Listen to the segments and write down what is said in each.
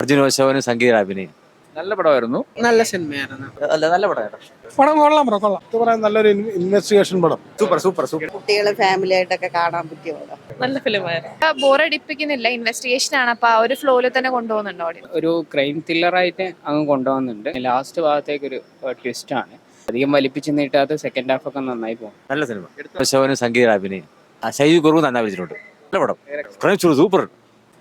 അർജുൻ അശോകനും സംഗീത അഭിനയം നല്ല പടമായിരുന്നു. നല്ല സിനിമയായിരുന്നു. നല്ല പടമായിരുന്നു. പടം കൊള്ളാം ബ്രോ, കൊള്ളാം. ഇത് പറയാൻ നല്ലൊരു ഇൻവെസ്റ്റിഗേഷൻ പടം. സൂപ്പർ. കുട്ടികളെ ഫാമിലി ആയിട്ടൊക്കെ കാണാൻ പറ്റിയ പടം. നല്ല ഫിലിമായിരുന്നു. ബോറടിപ്പിക്കുന്നില്ല, ഇൻവെസ്റ്റിഗേഷൻ ആണ്. അപ്പൊ ആ ഒരു ഫ്ലോയിൽ തന്നെ കൊണ്ടുപോകുന്നുണ്ട് ഓഡിയൻസ്. ഒരു ക്രൈം ത്രില്ലറായിട്ട് അങ്ങ് കൊണ്ടുപോകുന്നുണ്ട്. ലാസ്റ്റ് ഭാഗത്തേക്ക് ഒരു ട്വിസ്റ്റ് ആണ്. അധികം വലിപ്പിച്ച് നീട്ടാത്ത സെക്കൻഡ് ഹാഫ് ഒക്കെ നന്നായി പോകും. നല്ല സിനിമ. അശോകനും സംഗീത അഭിനയം ശൈലി കുറവ് നന്നായി വിളിച്ചിട്ടുണ്ട്. നല്ല പടം. സൂപ്പർ.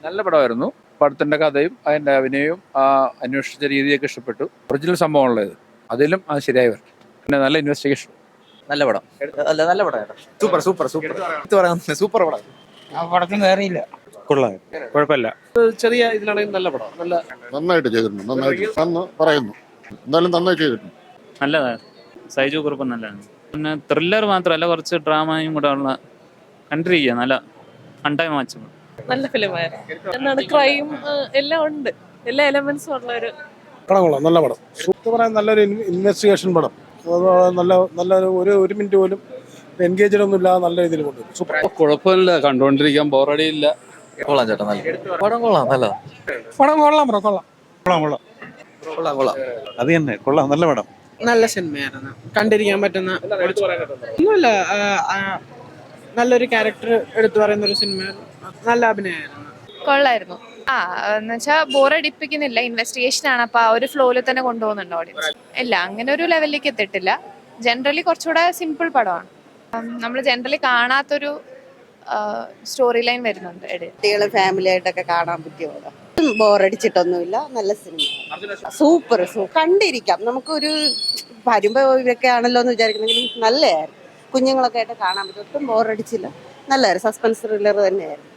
നല്ല പടമായിരുന്നു. പടത്തിന്റെ കഥയും അതിന്റെ അഭിനയവും ആ അന്വേഷിച്ച രീതിയൊക്കെ ഇഷ്ടപ്പെട്ടു. ഒറിജിനൽ സംഭവമുള്ളത് അതിലും അത് ശരിയായി വരും. പിന്നെ നല്ല ഇൻവെസ്റ്റിഗേഷൻ. നല്ല പടം. നല്ല പടമായിരുന്നു. സൂപ്പർ പടം. ആ പടത്തിന് വേറെയില്ല. കൊള്ളാം, കുഴപ്പമില്ല. ചെറിയ ഇതിലാണെങ്കിൽ നല്ല പടം. നന്നായിട്ട് ചെയ്തിട്ടുണ്ട്. നന്നായിട്ട് പറയുന്നു. എന്തായാലും നന്നായി ചെയ്തിട്ടുണ്ട്. നല്ലതാണ്. സൈജു കുറുപ്പ് നല്ലതാണ്. പിന്നെ ത്രില്ലർ മാത്രമല്ല, കുറച്ച് ഡ്രാമയും കൂടെ ഉള്ള കണ്ടിരിക്കുക. നല്ല അൺടൈം വാച്ച്. നല്ല ഫിലിമായിരുന്നു. എന്താണ് ക്രൈം എല്ലാം ഉണ്ട്, എല്ലാ എലമെന്റ്സും ഉള്ള ഒരു പടം കൊള്ളാം, നല്ല പടം. ഇത് പറയാൻ നല്ലൊരു ഇൻവെസ്റ്റിഗേഷൻ പടം. നല്ലൊരു ഒരു മിനിറ്റ് പോലും എൻഗേജഡ് ഒന്നും ഇല്ലാതെ നല്ല രീതിയിൽ കൊണ്ടുവരും. സൂപ്പർ. കുഴപ്പമില്ല, കണ്ടുകൊണ്ടിരിക്കാൻ ബോറടിയില്ല. കൊള്ളാം ചേട്ടാ. നല്ല പടം. നല്ല പടം കൊള്ളാം ബ്രോ, കൊള്ളാം. അത് തന്നെ കൊള്ളാം. നല്ല പടം. നല്ല സിനിമയായിരുന്നു. കണ്ടിരിക്കാൻ പറ്റുന്ന ഒന്നുമില്ല. നല്ലൊരു ക്യാരക്ടർ എടുത്തു പറയുന്ന ഒരു സിനിമ. നല്ല അഭിനയമായിരുന്നു. കൊള്ളായിരുന്നു. എന്നുവെച്ചാ ബോറടിപ്പിക്കുന്നില്ല, ഇൻവെസ്റ്റിഗേഷൻ ആണ്. അപ്പൊ ആ ഒരു ഫ്ലോയിൽ തന്നെ കൊണ്ടുപോകുന്നുണ്ട് ഓഡിയൻസ്. ഇല്ല, അങ്ങനെ ഒരു ലെവലിലേക്ക് എത്തിയിട്ടില്ല. ജനറലി കുറച്ചുകൂടെ സിമ്പിൾ പടമാണ്. നമ്മൾ ജനറലി കാണാത്തൊരു സ്റ്റോറി ലൈൻ വരുന്നുണ്ട്. കുട്ടികളെ ഫാമിലി ആയിട്ടൊക്കെ കാണാൻ പറ്റിയ പടം. ബോറടിച്ചിട്ടൊന്നുമില്ല. നല്ല സിനിമ. സൂപ്പർ. കണ്ടിരിക്കാം. നമുക്കൊരു വരുമ്പോ ഇവരൊക്കെ ആണല്ലോ എന്ന് വിചാരിക്കുന്നെങ്കിലും നല്ലതായിരുന്നു. കുഞ്ഞുങ്ങളൊക്കെ ആയിട്ട് കാണാൻ പറ്റും. ഒട്ടും ബോറടിച്ചില്ല. നല്ലതായിരുന്നു. സസ്പെൻസ് ത്രില്ലർ തന്നെയായിരുന്നു.